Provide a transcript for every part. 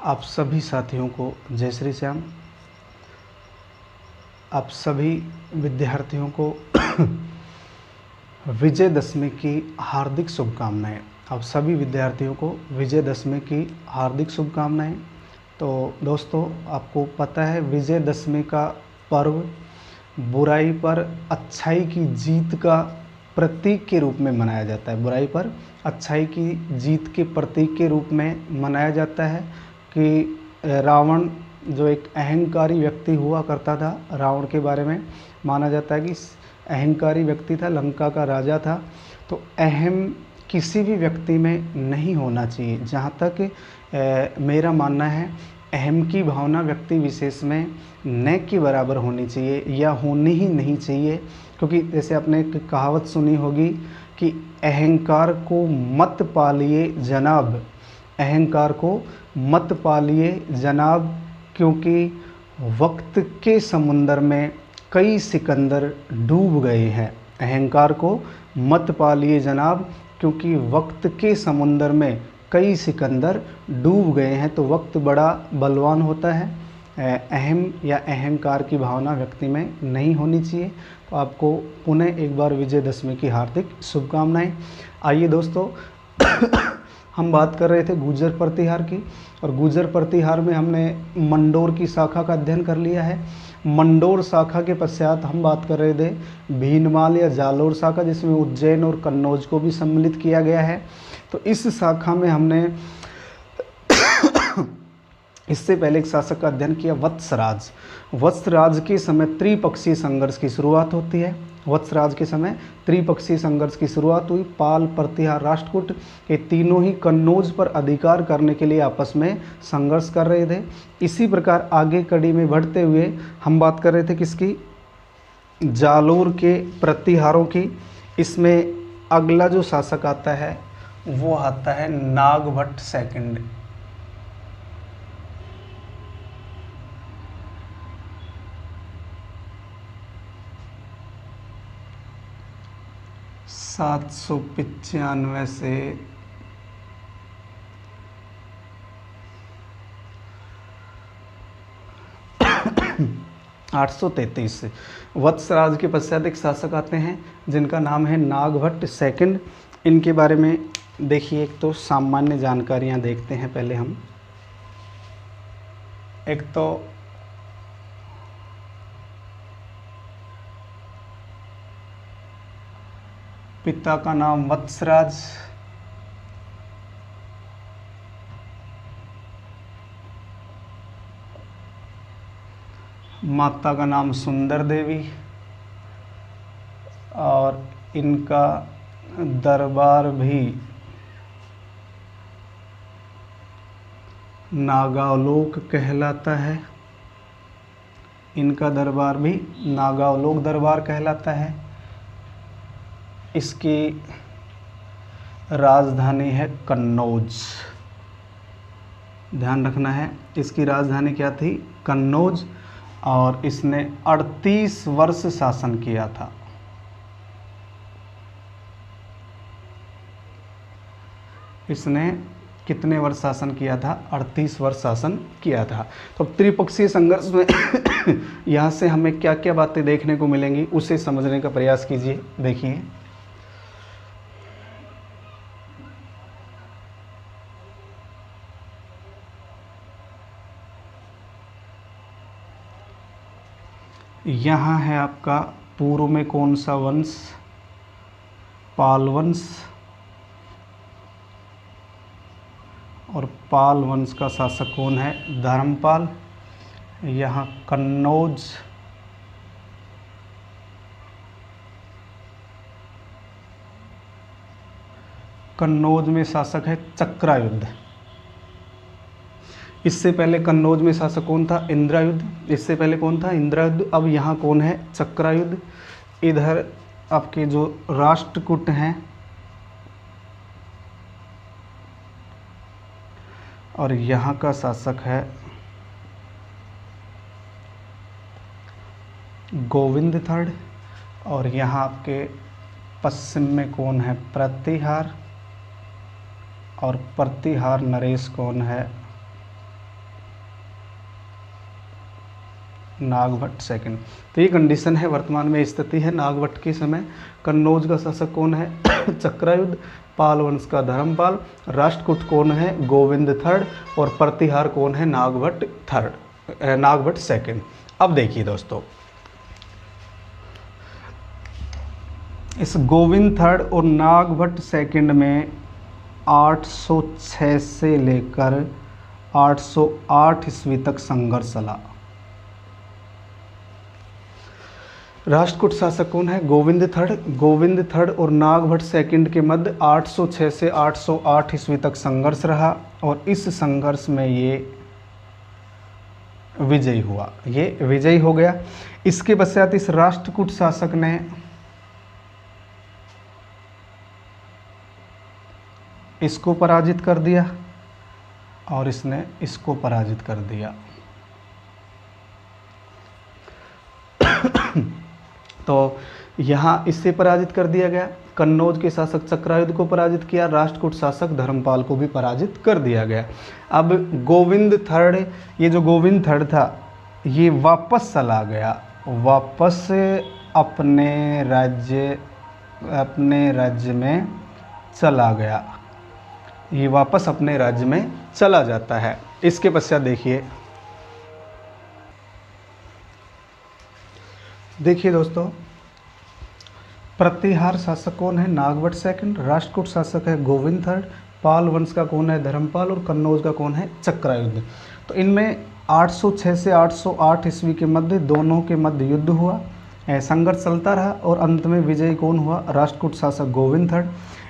आप सभी साथियों को जय श्री श्याम। आप सभी विद्यार्थियों को विजयदशमी की हार्दिक शुभकामनाएं। आप सभी विद्यार्थियों को विजयदशमी की हार्दिक शुभकामनाएं। तो दोस्तों, आपको पता है विजयदशमी का पर्व बुराई पर अच्छाई की जीत का प्रतीक के रूप में मनाया जाता है। बुराई पर अच्छाई की जीत के प्रतीक के रूप में मनाया जाता है कि रावण जो एक अहंकारी व्यक्ति हुआ करता था, रावण के बारे में माना जाता है कि अहंकारी व्यक्ति था, लंका का राजा था। तो अहम किसी भी व्यक्ति में नहीं होना चाहिए। जहाँ तक मेरा मानना है, अहम की भावना व्यक्ति विशेष में न के बराबर होनी चाहिए या होनी ही नहीं चाहिए। क्योंकि जैसे आपने एक कहावत सुनी होगी कि अहंकार को मत पालिए जनाब, अहंकार को मत पालिए जनाब, क्योंकि वक्त के समुंदर में कई सिकंदर डूब गए हैं। अहंकार को मत पालिए जनाब, क्योंकि वक्त के समुंदर में कई सिकंदर डूब गए हैं। तो वक्त बड़ा बलवान होता है। अहम या अहंकार की भावना व्यक्ति में नहीं होनी चाहिए। तो आपको पुनः एक बार विजयदशमी की हार्दिक शुभकामनाएं। आइए दोस्तों, हम बात कर रहे थे गुर्जर प्रतिहार की, और गुर्जर प्रतिहार में हमने मंडोर की शाखा का अध्ययन कर लिया है। मंडोर शाखा के पश्चात हम बात कर रहे थे भीनमाल या जालोर शाखा, जिसमें उज्जैन और कन्नौज को भी सम्मिलित किया गया है। तो इस शाखा में हमने इससे पहले एक शासक का अध्ययन किया, वत्सराज। वत्सराज के समय त्रिपक्षीय संघर्ष की शुरुआत होती है। वत्सराज के समय त्रिपक्षीय संघर्ष की शुरुआत हुई। पाल, प्रतिहार, राष्ट्रकूट ये तीनों ही कन्नौज पर अधिकार करने के लिए आपस में संघर्ष कर रहे थे। इसी प्रकार आगे कड़ी में बढ़ते हुए हम बात कर रहे थे किसकी, जालोर के प्रतिहारों की। इसमें अगला जो शासक आता है वो आता है नागभट्ट सेकंड। सात सौ 95 से 833। वत्सराज के पश्चात एक शासक आते हैं जिनका नाम है नागभट्ट सेकंड। इनके बारे में देखिए, एक तो सामान्य जानकारियां देखते हैं पहले हम। एक तो पिता का नाम वत्सराज, माता का नाम सुंदर देवी, और इनका दरबार भी नागावलोक कहलाता है। इनका दरबार भी नागावलोक दरबार कहलाता है। इसकी राजधानी है कन्नौज। ध्यान रखना है, इसकी राजधानी क्या थी, कन्नौज। और इसने 38 वर्ष शासन किया था। इसने कितने वर्ष शासन किया था, 38 वर्ष शासन किया था। तो त्रिपक्षीय संघर्ष में यहाँ से हमें क्या क्या बातें देखने को मिलेंगी उसे समझने का प्रयास कीजिए। देखिए, यहाँ है आपका पूर्व में कौन सा वंश, पाल वंश, और पाल वंश का शासक कौन है, धर्मपाल। यहाँ कन्नौज, कन्नौज में शासक है चक्रायुध। इससे पहले कन्नौज में शासक कौन था, इंद्रायुध। इससे पहले कौन था, इंद्रायुध। अब यहाँ कौन है, चक्रायुध। इधर आपके जो राष्ट्रकूट हैं, और यहाँ का शासक है गोविंद थर्ड। और यहाँ आपके पश्चिम में कौन है, प्रतिहार। और प्रतिहार नरेश कौन है, नागभट्ट सेकंड। तो ये कंडीशन है, वर्तमान में स्थिति है नागभट्ट के समय। कन्नौज का शासक कौन है? चक्रायुध। पाल वंश का धर्मपाल। राष्ट्रकूट कौन है? गोविंद थर्ड। और प्रतिहार कौन है? नागभट्ट सेकंड। अब देखिए दोस्तों, इस गोविंद थर्ड और नागभट्ट सेकंड में 806 से लेकर 808 ईस्वी तक संघर्ष चला। राष्ट्रकूट शासक कौन है? गोविंद थर्ड और नागभट्ट सेकंड के मध्य 806 से 808 ईस्वी तक संघर्ष रहा और इस संघर्ष में ये विजयी हुआ, ये विजयी हो गया। इसके पश्चात इस राष्ट्रकूट शासक ने इसको पराजित कर दिया और इसने इसको पराजित कर दिया। तो यहाँ इससे पराजित कर दिया गया। कन्नौज के शासक चक्रायुध को पराजित किया, राष्ट्रकूट शासक धर्मपाल को भी पराजित कर दिया गया। अब गोविंद थर्ड, ये जो गोविंद थर्ड था ये वापस चला गया, वापस अपने राज्य में चला गया, ये वापस अपने राज्य में चला जाता है। इसके पश्चात देखिए दोस्तों, प्रतिहार शासक कौन है? नागभट्ट सेकंड। राष्ट्रकूट शासक है गोविंद थर्ड। पाल वंश का कौन है? धर्मपाल। और कन्नौज का कौन है? चक्रायुध। तो इनमें 806 से 808 ईस्वी के मध्य दोनों के मध्य युद्ध हुआ, संघर्ष चलता रहा और अंत में विजयी कौन हुआ? राष्ट्रकूट शासक गोविंद थर्ड।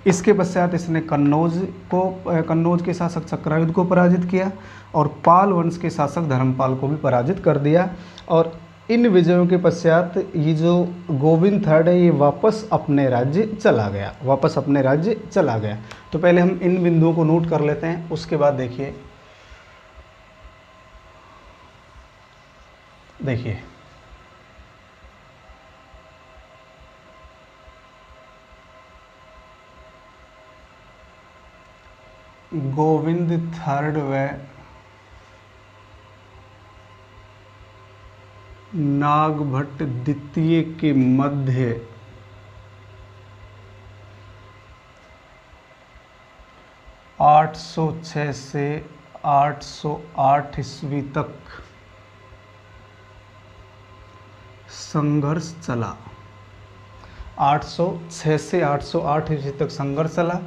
इसके पश्चात इसने कन्नौज के शासक चक्रायुध को पराजित किया और पाल वंश के शासक धर्मपाल को भी पराजित कर दिया। और इन विजयों के पश्चात ये जो गोविंद थर्ड है ये वापस अपने राज्य चला गया, तो पहले हम इन बिंदुओं को नोट कर लेते हैं, उसके बाद देखिए गोविंद थर्ड व नागभट्ट द्वितीय के मध्य 806 से 808 ईस्वी तक संघर्ष चला। 806 से 808 ईस्वी तक संघर्ष चला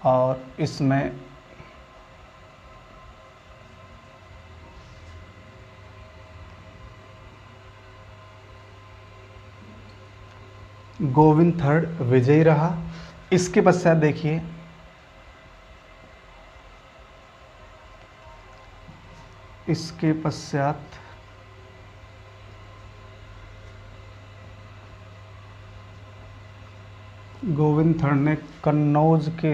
और इसमें गोविंद थर्ड विजयी रहा। इसके पश्चात देखिए गोविंद थर्ड ने कन्नौज का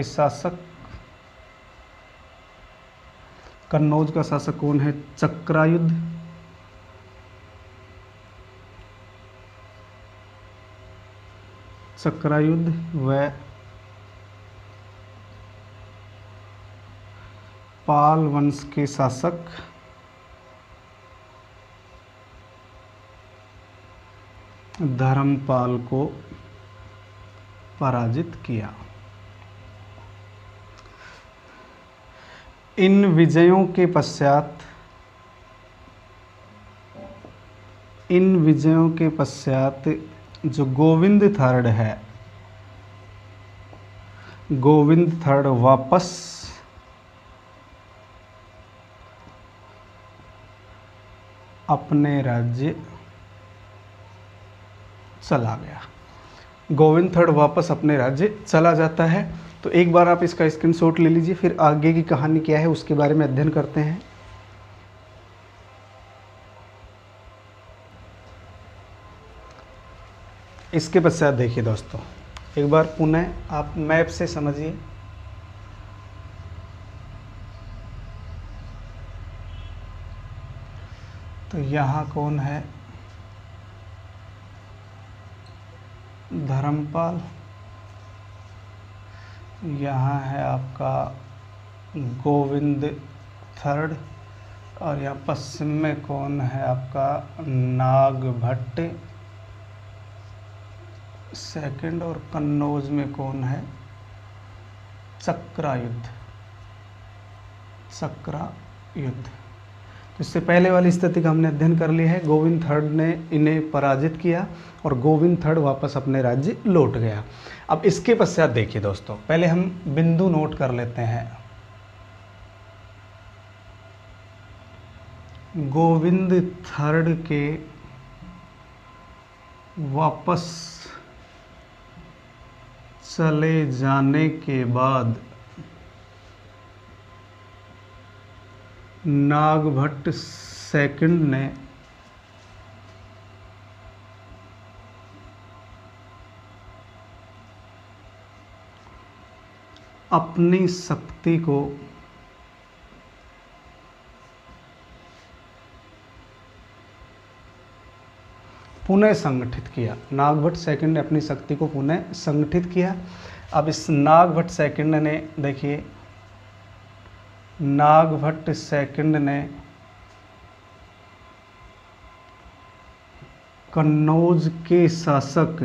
शासक कौन है? चक्रायुध। व पाल वंश के शासक धर्मपाल को पराजित किया। इन विजयों के पश्चात जो गोविंद थर्ड वापस अपने राज्य चला गया। गोविंद थर्ड वापस अपने राज्य चला जाता है। तो एक बार आप इसका स्क्रीनशॉट ले लीजिए, फिर आगे की कहानी क्या है उसके बारे में अध्ययन करते हैं। इसके पश्चात देखिए दोस्तों, एक बार पुनः आप मैप से समझिए। तो यहाँ कौन है? धर्मपाल। यहाँ है आपका गोविंद थर्ड और यहाँ पश्चिम में कौन है आपका, नागभट्ट सेकंड, और कन्नौज में कौन है, चक्रायुद्ध। चक्रायुद्ध। तो इससे पहले वाली स्थिति का हमने अध्ययन कर लिया है। गोविंद थर्ड ने इन्हें पराजित किया और गोविंद थर्ड वापस अपने राज्य लौट गया। अब इसके पश्चात देखिए दोस्तों, पहले हम बिंदु नोट कर लेते हैं। गोविंद थर्ड के वापस चले जाने के बाद नागभट्ट सेकंड ने अपनी शक्ति को पुनः संगठित किया। नागभट्ट सेकंड ने अपनी शक्ति को पुनः संगठित किया। अब इस नागभट्ट सेकंड ने, देखिए, नागभट्ट सेकंड ने कन्नौज के शासक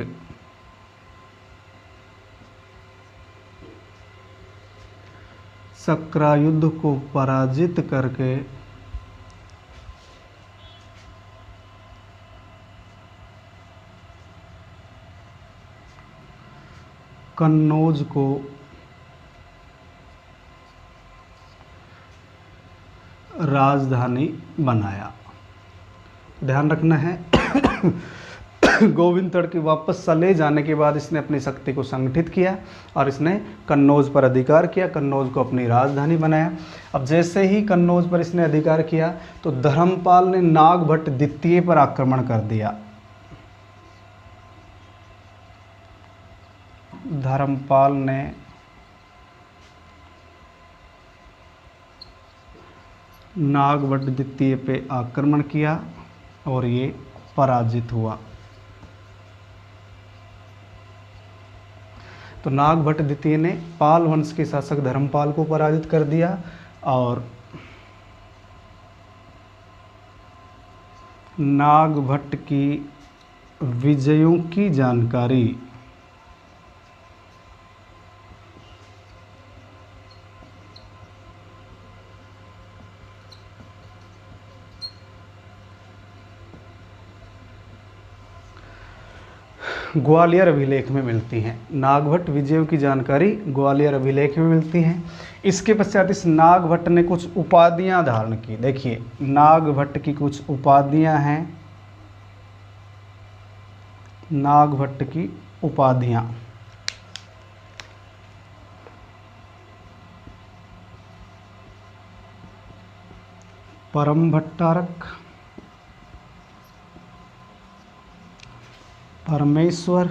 चक्रायुद्ध को पराजित करके कन्नौज को राजधानी बनाया। ध्यान रखना है गोविंद थर्ड के वापस चले जाने के बाद इसने अपनी शक्ति को संगठित किया और इसने कन्नौज पर अधिकार किया, कन्नौज को अपनी राजधानी बनाया। अब जैसे ही कन्नौज पर इसने अधिकार किया तो धर्मपाल ने नागभट्ट द्वितीय पर आक्रमण कर दिया। धर्मपाल ने नागभट्ट द्वितीय पे आक्रमण किया और ये पराजित हुआ। तो नागभट्ट द्वितीय ने पाल वंश के शासक धर्मपाल को पराजित कर दिया और नागभट्ट की विजयों की जानकारी ग्वालियर अभिलेख में मिलती हैं। नागभट्ट विजयों की जानकारी ग्वालियर अभिलेख में मिलती हैं। इसके पश्चात इस नागभट्ट ने कुछ उपाधियां धारण की। देखिए, नागभट्ट की कुछ उपाधियां हैं। नागभट्ट की उपाधियां, परम भट्टारक, परमेश्वर,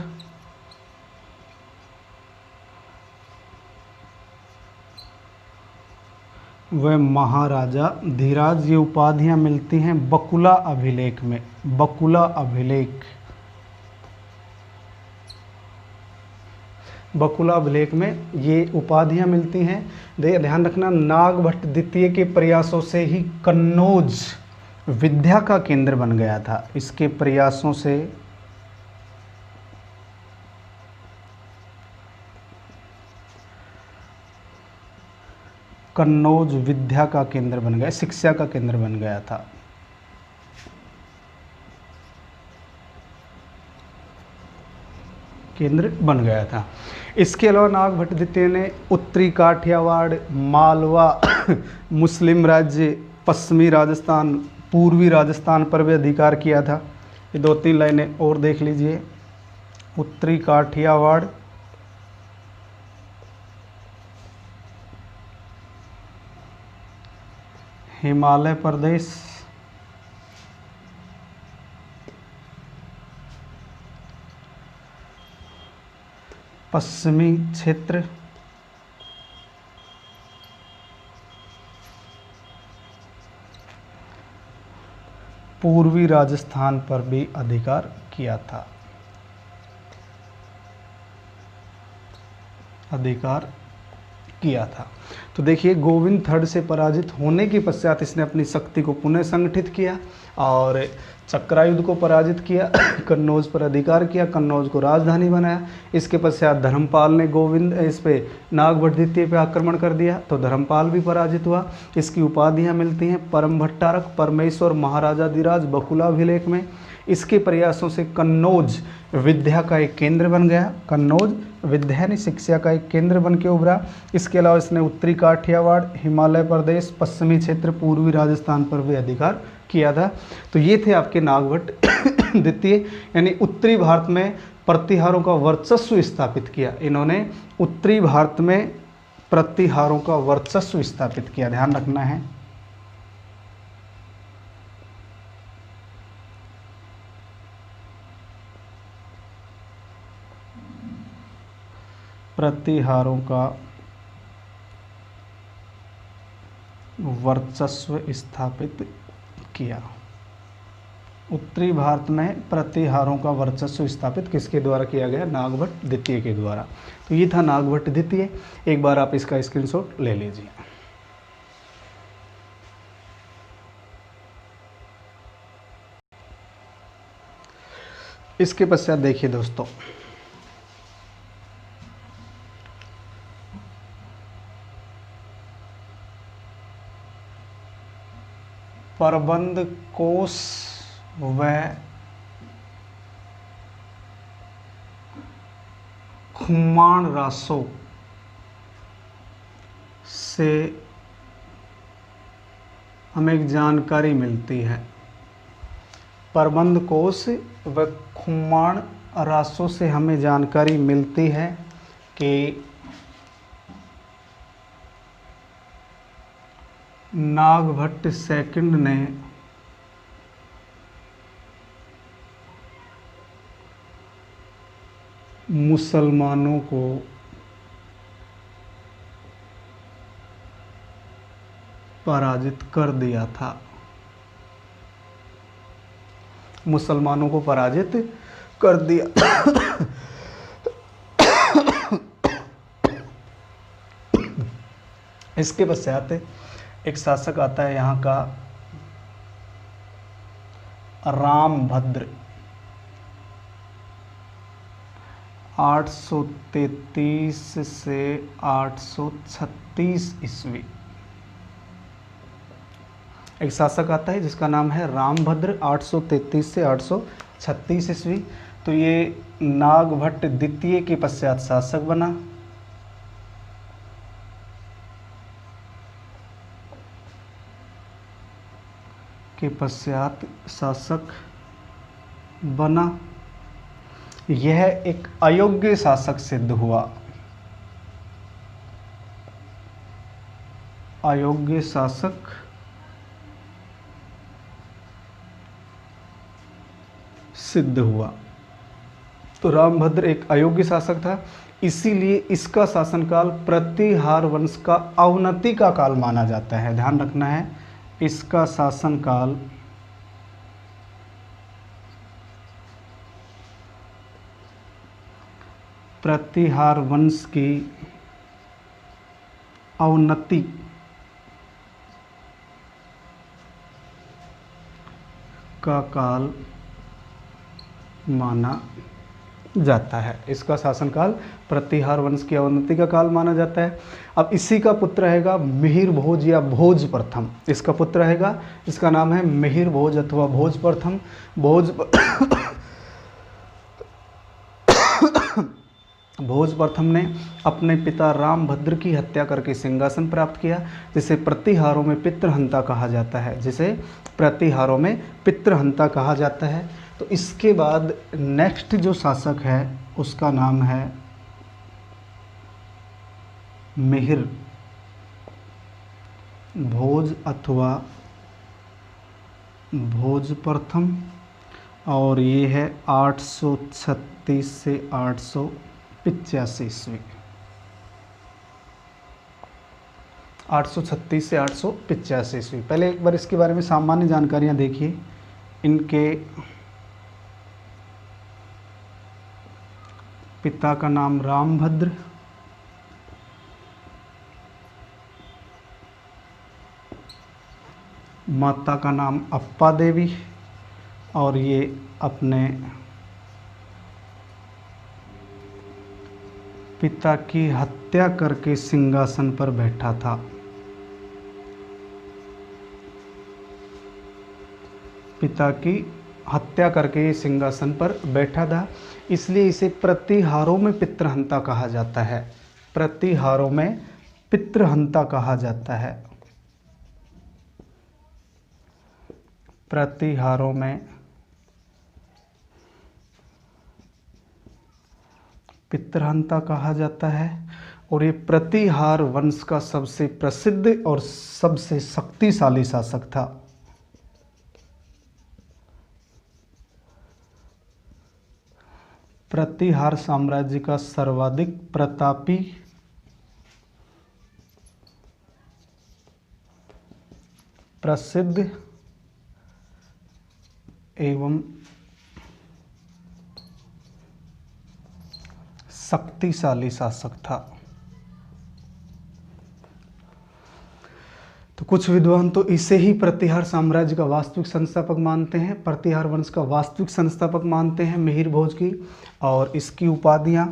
व महाराजा धीराज, ये उपाधियां मिलती हैं बकुला अभिलेख में। बकुला अभिलेख, बकुला अभिलेख में ये उपाधियां मिलती हैं। ध्यान रखना, नागभट्ट द्वितीय के प्रयासों से ही कन्नौज विद्या का केंद्र बन गया था। इसके प्रयासों से कन्नौज विद्या का केंद्र बन गया, शिक्षा का केंद्र बन गया था। केंद्र बन गया था। इसके अलावा नागभट्ट द्वितीय ने उत्तरी काठियावाड़, मालवा, मुस्लिम राज्य, पश्चिमी राजस्थान, पूर्वी राजस्थान पर भी अधिकार किया था। ये 2-3 लाइनें और देख लीजिए। उत्तरी काठियावाड़, हिमालय प्रदेश, पश्चिमी क्षेत्र, पूर्वी राजस्थान पर भी अधिकार किया था। अधिकार किया था। तो देखिए गोविंद थर्ड से पराजित होने के पश्चात इसने अपनी शक्ति को पुनः संगठित किया और चक्रायुध को पराजित किया, कन्नौज पर अधिकार किया, कन्नौज को राजधानी बनाया। इसके पश्चात धर्मपाल ने गोविंद इस पे नागभट्ट द्वितीय पे आक्रमण कर दिया तो धर्मपाल भी पराजित हुआ। इसकी उपाधियां मिलती हैं परम भट्टारक, परमेश्वर, महाराजाधिराज, बकुलाभिलेख में। इसके प्रयासों से कन्नौज विद्या का एक केंद्र बन गया, कन्नौज विद्या यानी शिक्षा का एक केंद्र बन के उभरा। इसके अलावा इसने उत्तरी काठियावाड़, हिमालय प्रदेश, पश्चिमी क्षेत्र, पूर्वी राजस्थान पर भी अधिकार किया था। तो ये थे आपके नागभट्ट द्वितीय, यानी उत्तरी भारत में प्रतिहारों का वर्चस्व स्थापित किया। इन्होंने उत्तरी भारत में प्रतिहारों का वर्चस्व स्थापित किया, ध्यान रखना है। प्रतिहारों का वर्चस्व स्थापित किया। उत्तरी भारत में प्रतिहारों का वर्चस्व स्थापित किसके द्वारा किया गया? नागभट्ट द्वितीय के द्वारा। तो ये था नागभट्ट द्वितीय। एक बार आप इसका स्क्रीनशॉट ले लीजिए। इसके पश्चात देखिए दोस्तों, प्रबंध कोश व खुम्माण रासों से हमें एक जानकारी मिलती है। प्रबंध कोश व खुम्माण रासों से हमें जानकारी मिलती है कि नागभट्ट सेकंड ने मुसलमानों को पराजित कर दिया था। मुसलमानों को पराजित कर दिया। इसके पश्चात एक शासक आता है यहाँ का रामभद्र, 833 से 836 ईस्वी। एक शासक आता है जिसका नाम है रामभद्र, 833 से 836 ईस्वी। तो ये नागभट्ट द्वितीय के पश्चात शासक बना। के पश्चात शासक बना। यह एक अयोग्य शासक सिद्ध हुआ। अयोग्य शासक सिद्ध हुआ। तो रामभद्र एक अयोग्य शासक था, इसीलिए इसका शासनकाल प्रतिहार वंश का अवनति का काल माना जाता है। ध्यान रखना है, इसका शासनकाल प्रतिहार वंश की अवनति का काल माना जाता है। इसका शासनकाल प्रतिहार वंश की अवनति का काल माना जाता है। अब इसी का पुत्र रहेगा मिहिर भोज या भोज प्रथम। इसका पुत्र रहेगा, इसका नाम है मिहिर भोज अथवा भोज प्रथम। भोज प्रथम ने अपने पिता रामभद्र की हत्या करके सिंहासन प्राप्त किया, जिसे प्रतिहारों में पितृहंता कहा जाता है। जिसे प्रतिहारों में पितृहंता कहा जाता है। तो इसके बाद नेक्स्ट जो शासक है उसका नाम है मिहिर भोज अथवा भोज प्रथम, और ये है 836 से 885 ईस्वी। 836 से 885 ईस्वी। पहले एक बार इसके बारे में सामान्य जानकारियां देखिए। इनके पिता का नाम रामभद्र, माता का नाम अप्पा देवी, और ये अपने पिता की हत्या करके सिंहासन पर बैठा था। पिता की हत्या करके ये सिंहासन पर बैठा था, इसलिए इसे प्रतिहारों में पितृहंता कहा जाता है। प्रतिहारों में पितृहंता कहा जाता है। प्रतिहारों में पितृहंता कहा जाता है। और ये प्रतिहार वंश का सबसे प्रसिद्ध और सबसे शक्तिशाली शासक था। प्रतिहार साम्राज्य का सर्वाधिक प्रतापी प्रसिद्ध एवं शक्तिशाली शासक था। तो कुछ विद्वान तो इसे ही प्रतिहार साम्राज्य का वास्तविक संस्थापक मानते हैं, प्रतिहार वंश का वास्तविक संस्थापक मानते हैं मिहिर भोज की। और इसकी उपाधियां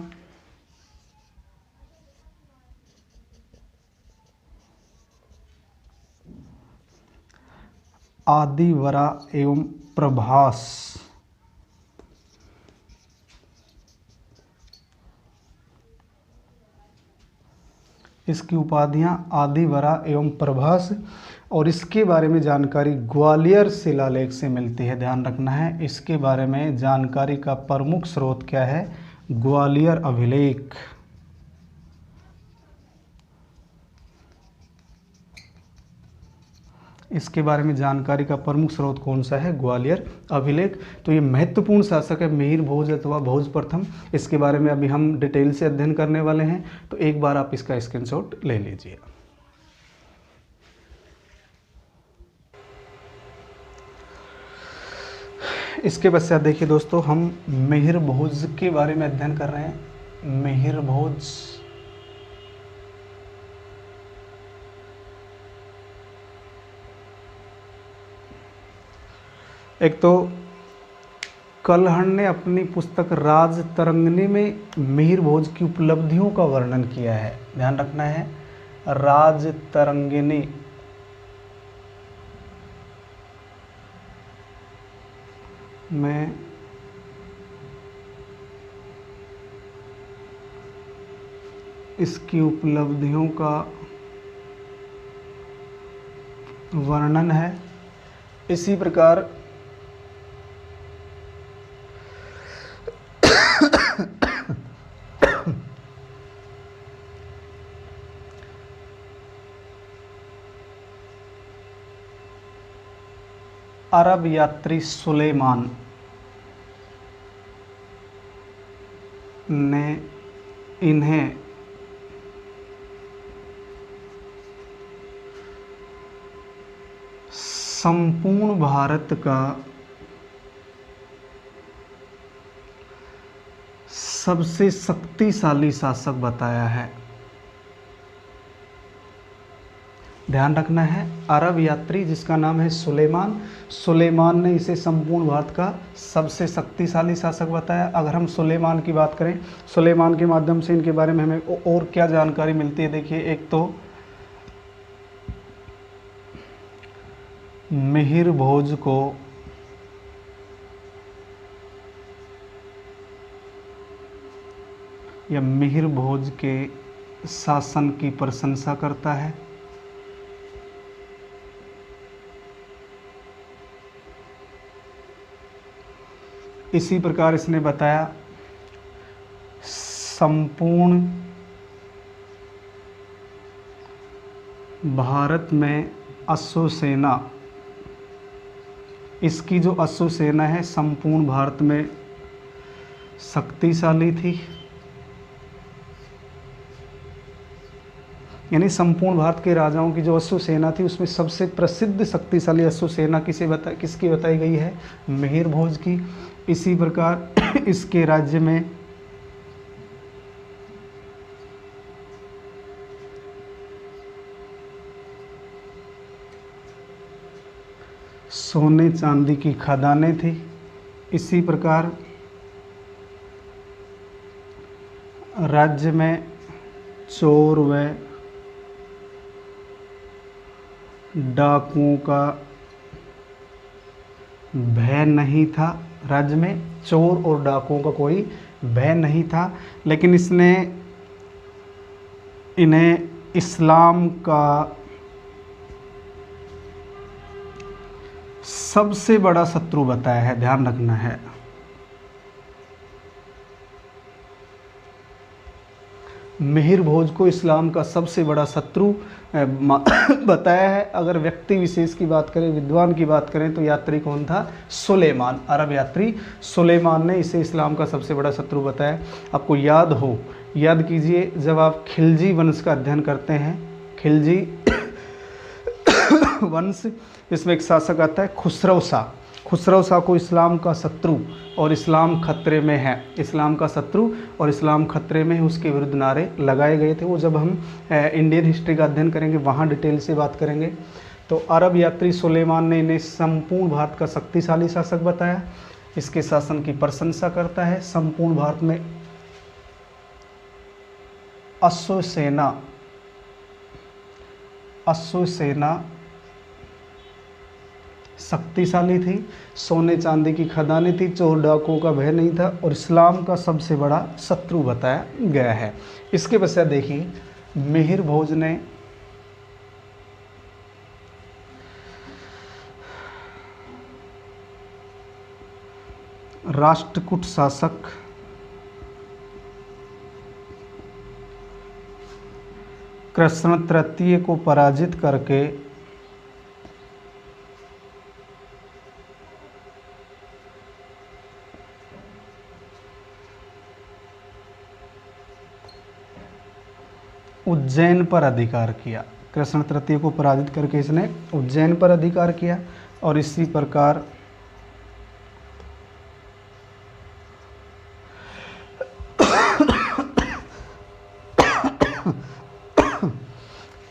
आदिवरा एवं प्रभास। इसकी उपाधियां आदिवरा एवं प्रभास, और इसके बारे में जानकारी ग्वालियर शिलालेख से मिलती है। ध्यान रखना है, इसके बारे में जानकारी का प्रमुख स्रोत क्या है? ग्वालियर अभिलेख। इसके बारे में जानकारी का प्रमुख स्रोत कौन सा है? ग्वालियर अभिलेख। तो ये महत्वपूर्ण शासक है मिहिर भोज अथवा भोज प्रथम। इसके बारे में अभी हम डिटेल से अध्ययन करने वाले हैं, तो एक बार आप इसका स्क्रीनशॉट ले लीजिए। इसके पश्चात देखिए दोस्तों, हम मिहिर भोज के बारे में अध्ययन कर रहे हैं। मिहिर भोज एक तो कलहण ने अपनी पुस्तक राज तरंगिणी में मिहिर भोज की उपलब्धियों का वर्णन किया है। ध्यान रखना है, राज तरंगिणी में इसकी उपलब्धियों का वर्णन है। इसी प्रकार अरब यात्री सुलेमान ने इन्हें संपूर्ण भारत का सबसे शक्तिशाली शासक बताया है। ध्यान रखना है, अरब यात्री जिसका नाम है सुलेमान, सुलेमान ने इसे संपूर्ण भारत का सबसे शक्तिशाली शासक बताया। अगर हम सुलेमान की बात करें, सुलेमान के माध्यम से इनके बारे में हमें और क्या जानकारी मिलती है? देखिए, एक तो मिहिर भोज को या मिहिर भोज के शासन की प्रशंसा करता है। इसी प्रकार इसने बताया संपूर्ण भारत में अश्व सेना, इसकी जो अश्व सेना है संपूर्ण भारत में शक्तिशाली थी। यानी संपूर्ण भारत के राजाओं की जो अश्व सेना थी उसमें सबसे प्रसिद्ध शक्तिशाली अश्व सेना किसकी बताई गई है? मिहिर भोज की। इसी प्रकार इसके राज्य में सोने चांदी की खदानें थी। इसी प्रकार राज्य में चोर व डाकुओं का भय नहीं था। राज्य में चोर और डाकुओं का कोई भय नहीं था, लेकिन इसने इन्हें इस्लाम का सबसे बड़ा शत्रु बताया है, ध्यान रखना है। मिहिर भोज को इस्लाम का सबसे बड़ा शत्रु बताया है। अगर व्यक्ति विशेष की बात करें, विद्वान की बात करें, तो यात्री कौन था? सुलेमान, अरब यात्री सुलेमान ने इसे इस्लाम का सबसे बड़ा शत्रु बताया। आपको याद हो, याद कीजिए, जब आप खिलजी वंश का अध्ययन करते हैं, खिलजी वंश, इसमें एक शासक आता है खुसरो शाह। खुसरो शाह को इस्लाम का शत्रु और इस्लाम खतरे में है, इस्लाम का शत्रु और इस्लाम खतरे में है, उसके विरुद्ध नारे लगाए गए थे। वो जब हम इंडियन हिस्ट्री का अध्ययन करेंगे वहाँ डिटेल से बात करेंगे। तो अरब यात्री सुलेमान ने इन्हें संपूर्ण भारत का शक्तिशाली शासक बताया। इसके शासन की प्रशंसा करता है। संपूर्ण भारत में अश्वसेना शक्तिशाली थी, सोने चांदी की खदानें थी, चोर डाकुओं का भय नहीं था और इस्लाम का सबसे बड़ा शत्रु बताया गया है। इसके पश्चात देखिए, मिहिर भोज ने राष्ट्रकूट शासक कृष्ण तृतीय को पराजित करके उज्जैन पर अधिकार किया। कृष्ण तृतीय को पराजित करके इसने उज्जैन पर अधिकार किया और इसी प्रकार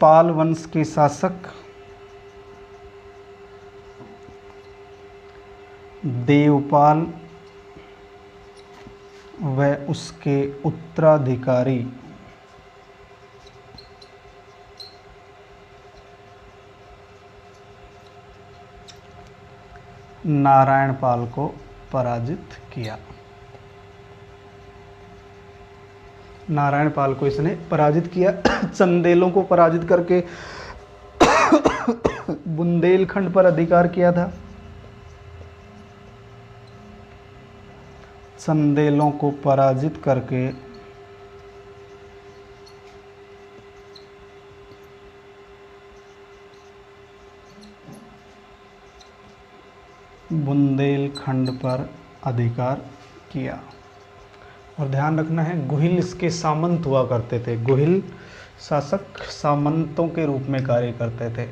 पाल वंश के शासक देवपाल व उसके उत्तराधिकारी नारायण पाल को पराजित किया। नारायण पाल को इसने पराजित किया। चंदेलों को पराजित करके बुंदेलखंड पर अधिकार किया था। चंदेलों को पराजित करके बुंदेलखंड पर अधिकार किया। और ध्यान रखना है, गुहिल इसके सामंत हुआ करते थे। गुहिल शासक सामंतों के रूप में कार्य करते थे।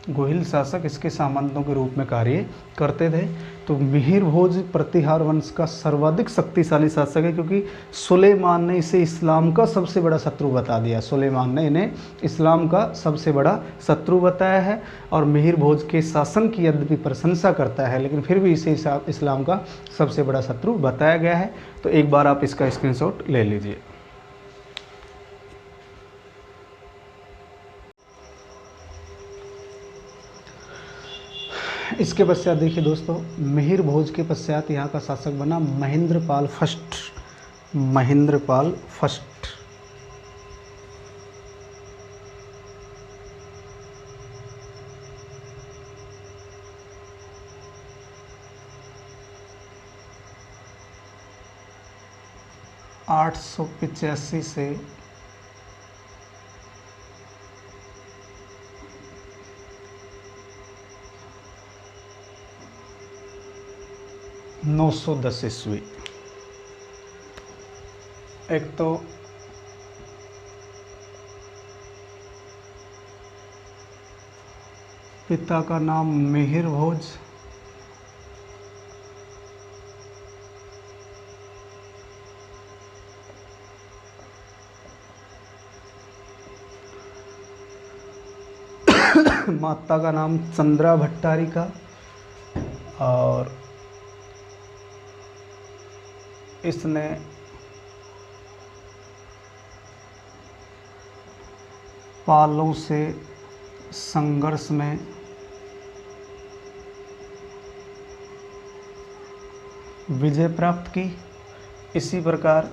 गुहिल शासक इसके सामंतों के रूप में कार्य करते थे। तो मिहिर भोज प्रतिहार वंश का सर्वाधिक शक्तिशाली शासक है, क्योंकि सुलेमान ने इसे इस्लाम का सबसे बड़ा शत्रु बता दिया। सुलेमान ने इन्हें इस्लाम का सबसे बड़ा शत्रु बताया है और मिहिर भोज के शासन की यद्यपि प्रशंसा करता है, लेकिन फिर भी इसे इस्लाम का सबसे बड़ा शत्रु बताया गया है। तो एक बार आप इसका स्क्रीनशॉट ले लीजिए। इसके पश्चात देखिए दोस्तों, मिहिर भोज के पश्चात यहाँ का शासक बना महेंद्रपाल फर्स्ट। महेंद्रपाल फर्स्ट 885 से 910 ईस्वी। एक तो पिता का नाम मिहिर भोज, माता का नाम चंद्रा भट्टारिका, और इसने पालों से संघर्ष में विजय प्राप्त की। इसी प्रकार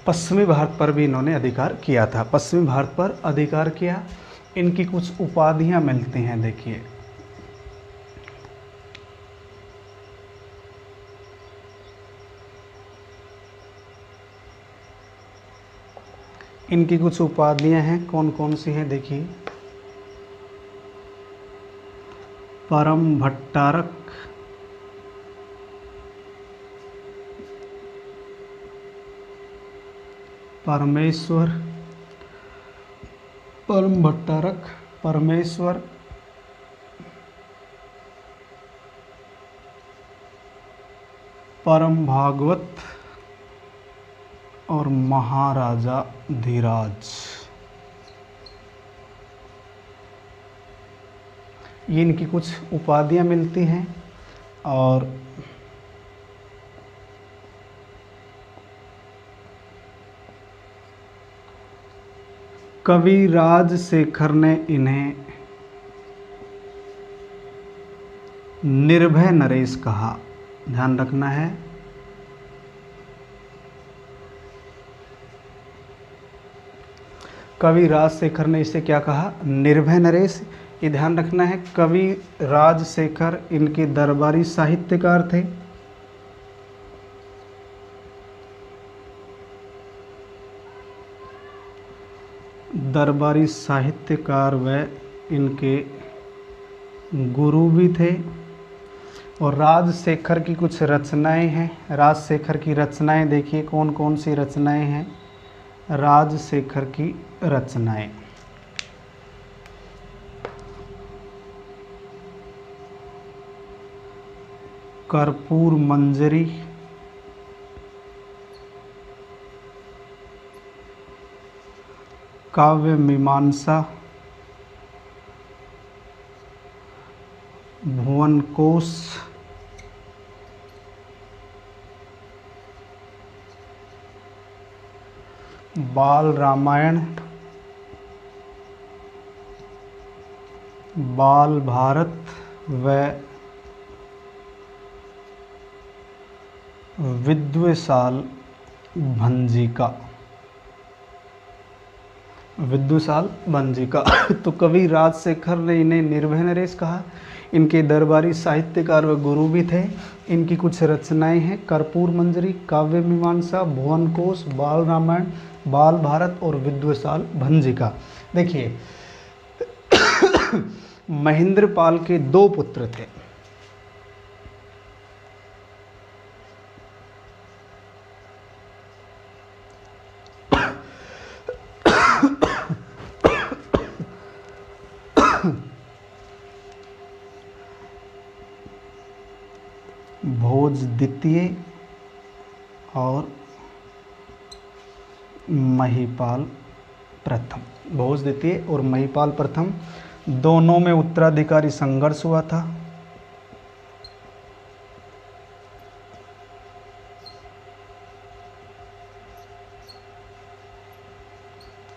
पश्चिमी भारत पर भी इन्होंने अधिकार किया था। पश्चिमी भारत पर अधिकार किया। इनकी कुछ उपाधियां मिलती हैं, देखिए। इनकी कुछ उपाधियां हैं, कौन कौन सी हैं देखिए। परम भट्टारक, परमेश्वर, परम भट्टारक, परमेश्वर, परम भागवत और महाराजा धीराज। ये इनकी कुछ उपाधियां मिलती हैं। और कवि राजशेखर ने इन्हें निर्भय नरेश कहा। ध्यान रखना है, कवि राजशेखर ने इसे क्या कहा? निर्भय नरेश। ये ध्यान रखना है, कवि राजशेखर इनके दरबारी साहित्यकार थे। दरबारी साहित्यकार व इनके गुरु भी थे। और राजशेखर की कुछ रचनाएं हैं। राजशेखर की रचनाएं देखिए, कौन कौन सी रचनाएं हैं राजशेखर की रचनाएं। कर्पूर मंजरी, काव्य मीमांसा, भुवन कोश, बाल रामायण, बाल भारत व विद्वेषाल भंजिका। विद्वेषाल भंजिका। तो कवि राजशेखर ने इन्हें निर्भय नरेश कहा। इनके दरबारी साहित्यकार व गुरु भी थे। इनकी कुछ रचनाएं हैं, कर्पूर मंजरी, काव्य मीमांसा, भुवन कोश, बाल रामायण, बाल भारत और विद्वेषाल भंजिका। देखिए महेंद्रपाल के दो पुत्र थे। भोज द्वितीय और महिपाल प्रथम। भोज द्वितीय और महिपाल प्रथम दोनों में उत्तराधिकारी संघर्ष हुआ था।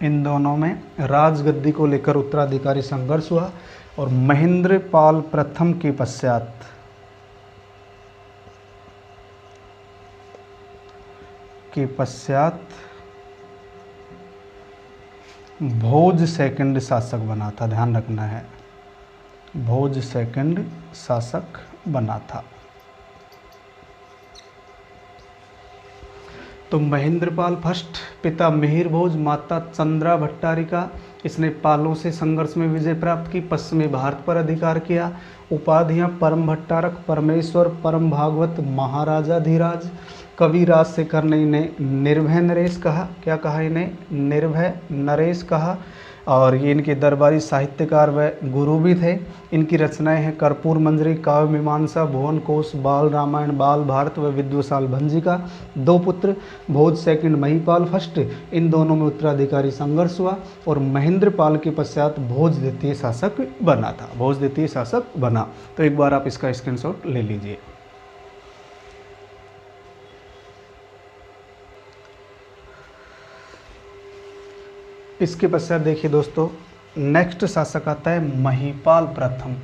इन दोनों में राजगद्दी को लेकर उत्तराधिकारी संघर्ष हुआ। और महेंद्रपाल प्रथम के पश्चात भोज सेकंड शासक बना था। ध्यान रखना है, भोज सेकंड शासक बना था। तो महेंद्रपाल फर्स्ट, पिता मिहिर भोज, माता चंद्रा भट्टारिका। इसने पालों से संघर्ष में विजय प्राप्त की, पश्चिमी भारत पर अधिकार किया। उपाधियां परम भट्टारक, परमेश्वर, परम भागवत, महाराजा धीराज। कवि राजशेखर ने इन्हें निर्भय नरेश कहा। क्या कहा इन्हें? निर्भय नरेश कहा। और ये इनके दरबारी साहित्यकार व गुरु भी थे। इनकी रचनाएं हैं कर्पूर मंजरी, काव्य मीमांसा, भुवन कोश, बाल रामायण, बाल भारत व विद्वशाल भंजिका। 2 पुत्र भोज सेकंड, महिपाल फर्स्ट, इन दोनों में उत्तराधिकारी संघर्ष हुआ और महेंद्र पाल के पश्चात भोज द्वितीय शासक बना था। भोज द्वितीय शासक बना। तो एक बार आप इसका स्क्रीनशॉट ले लीजिए। इसके पश्चात देखिए दोस्तों, नेक्स्ट शासक आता है महिपाल प्रथम।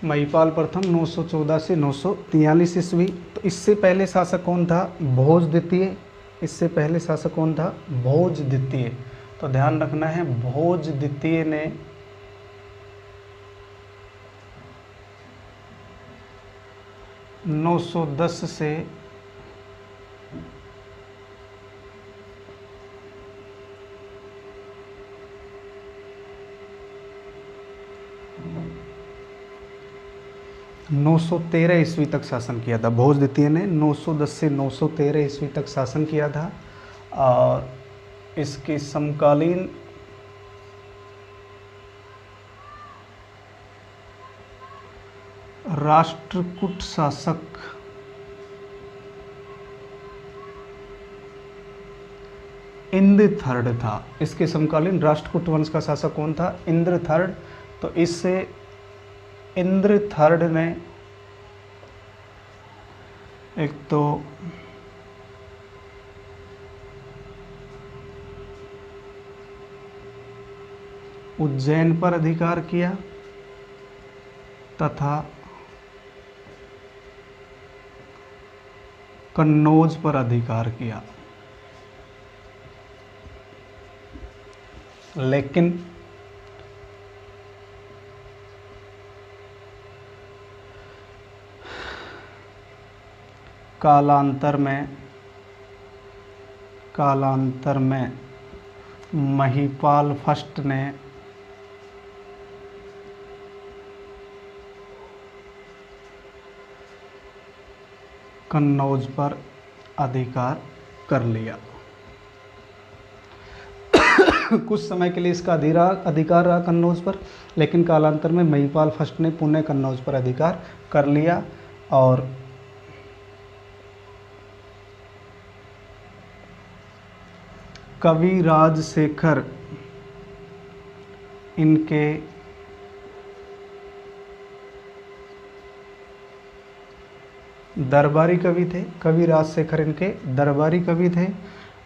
महिपाल प्रथम 914 से 943 ईस्वी। तो इससे पहले शासक कौन था? भोज द्वितीय। इससे पहले शासक कौन था? भोज द्वितीय। तो ध्यान रखना है, भोज द्वितीय ने नौ सौ 10 से 913 ईस्वी तक शासन किया था। भोज द्वितीय ने 910 से 913 ईस्वी तक शासन किया था। और इसके समकालीन राष्ट्रकूट शासक इंद्र थर्ड था। इसके समकालीन राष्ट्रकूट वंश का शासक कौन था? इंद्र थर्ड। तो इससे इंद्र थर्ड ने एक तो उज्जैन पर अधिकार किया तथा कन्नौज पर अधिकार किया, लेकिन कालांतर में महिपाल फर्स्ट ने कन्नौज पर अधिकार कर लिया। कुछ समय के लिए इसका अधिकार रहा कन्नौज पर, लेकिन कालांतर में महिपाल फर्स्ट ने पुनः कन्नौज पर अधिकार कर लिया। और कवि राजशेखर इनके दरबारी कवि थे। कवि राजशेखर इनके दरबारी कवि थे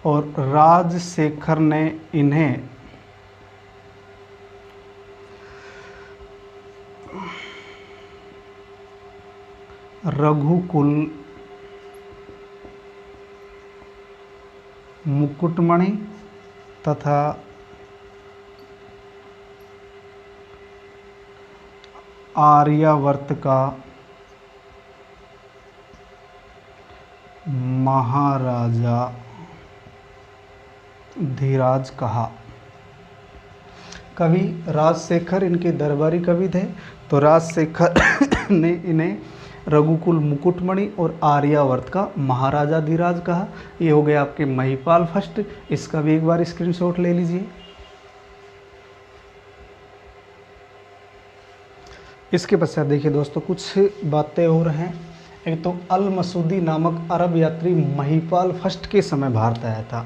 और राजशेखर ने इन्हें रघुकुल, मुकुटमणि तथा आर्यावर्त का महाराजा धीराज कहा। कवि राजशेखर इनके दरबारी कवि थे, तो राजशेखर ने इन्हें रघुकुल, मुकुटमणि और आर्यावर्त का महाराजा धीराज कहा। ये हो गया आपके महिपाल फर्स्ट। इसका भी एक बार स्क्रीनशॉट ले लीजिए। इसके पश्चात देखिए दोस्तों, कुछ बातें हो रहे हैं। एक तो अल मसूदी नामक अरब यात्री महिपाल फर्स्ट के समय भारत आया था।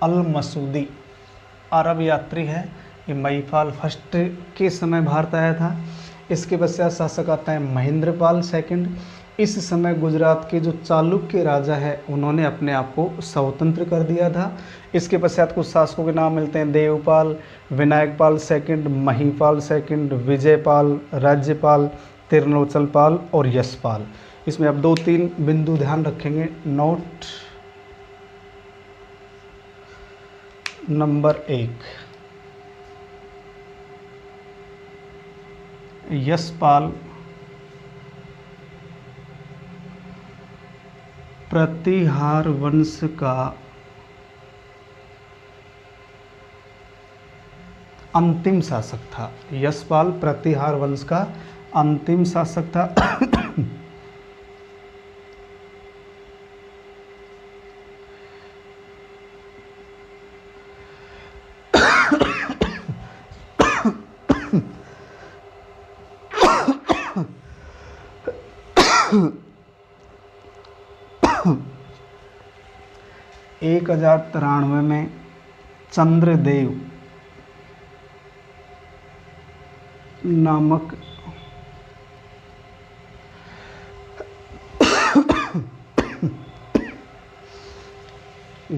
अल मसूदी अरब यात्री है, ये महिपाल फर्स्ट के समय भारत आया था। इसके पश्चात शासक आता है महेंद्रपाल सेकंड। इस समय गुजरात के जो चालुक्य राजा है उन्होंने अपने आप को स्वतंत्र कर दिया था। इसके पश्चात कुछ शासकों के नाम मिलते हैं: देवपाल, विनायकपाल सेकंड, महिपाल सेकंड, विजयपाल, राज्यपाल, तिरलोचलपाल और यशपाल। इसमें अब 2-3 बिंदु ध्यान रखेंगे। नोट नंबर 1, यशपाल प्रतिहार वंश का अंतिम शासक था। यशपाल प्रतिहार वंश का अंतिम शासक था। एक 1093 में चंद्रदेव नामक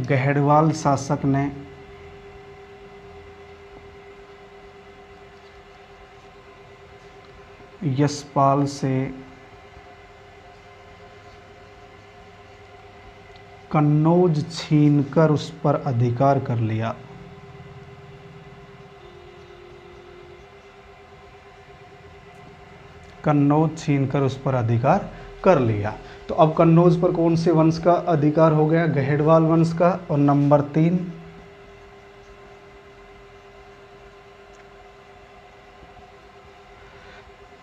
गहड़वाल शासक ने यशपाल से कन्नौज छीनकर उस पर अधिकार कर लिया। कन्नौज छीनकर उस पर अधिकार कर लिया। तो अब कन्नौज पर कौन से वंश का अधिकार हो गया? गहड़वाल वंश का। और नंबर 3,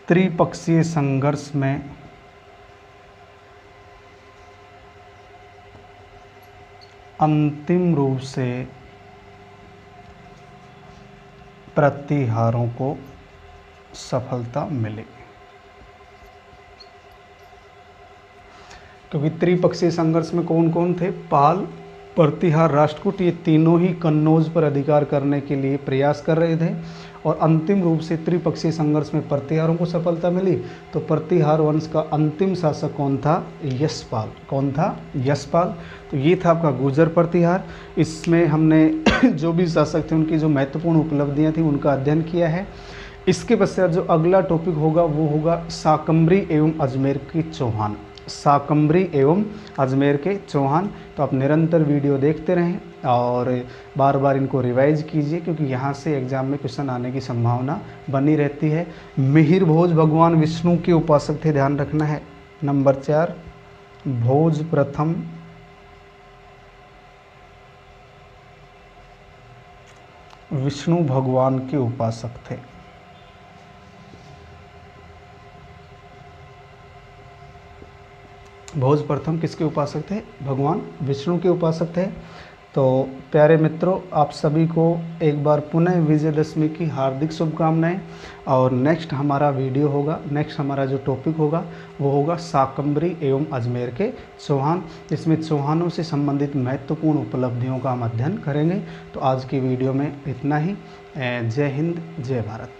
त्रिपक्षीय संघर्ष में अंतिम रूप से प्रतिहारों को सफलता मिली। क्योंकि त्रिपक्षीय संघर्ष में कौन कौन थे? पाल, प्रतिहार, राष्ट्रकूट, ये तीनों ही कन्नौज पर अधिकार करने के लिए प्रयास कर रहे थे। और अंतिम रूप से त्रिपक्षीय संघर्ष में प्रतिहारों को सफलता मिली। तो प्रतिहार वंश का अंतिम शासक कौन था? यशपाल। कौन था? यशपाल। तो ये था आपका गुर्जर प्रतिहार। इसमें हमने जो भी शासक थे उनकी जो महत्वपूर्ण उपलब्धियां थी उनका अध्ययन किया है। इसके पश्चात जो अगला टॉपिक होगा वो होगा शाकंभरी एवं अजमेर के चौहान। शाकंभरी एवं अजमेर के चौहान। तो आप निरंतर वीडियो देखते रहें और बार बार इनको रिवाइज कीजिए, क्योंकि यहाँ से एग्जाम में क्वेश्चन आने की संभावना बनी रहती है। मिहिर भोज भगवान विष्णु के उपासक थे, ध्यान रखना है। नंबर 4, भोज प्रथम विष्णु भगवान के उपासक थे। भोज प्रथम किसके उपासक थे? भगवान विष्णु के उपासक थे। तो प्यारे मित्रों, आप सभी को एक बार पुनः विजयदशमी की हार्दिक शुभकामनाएं। और नेक्स्ट हमारा वीडियो होगा, नेक्स्ट हमारा जो टॉपिक होगा वो होगा शाकंभरी एवं अजमेर के चौहान। इसमें चौहानों से संबंधित महत्वपूर्ण उपलब्धियों का हम अध्ययन करेंगे। तो आज की वीडियो में इतना ही। जय हिंद, जय भारत।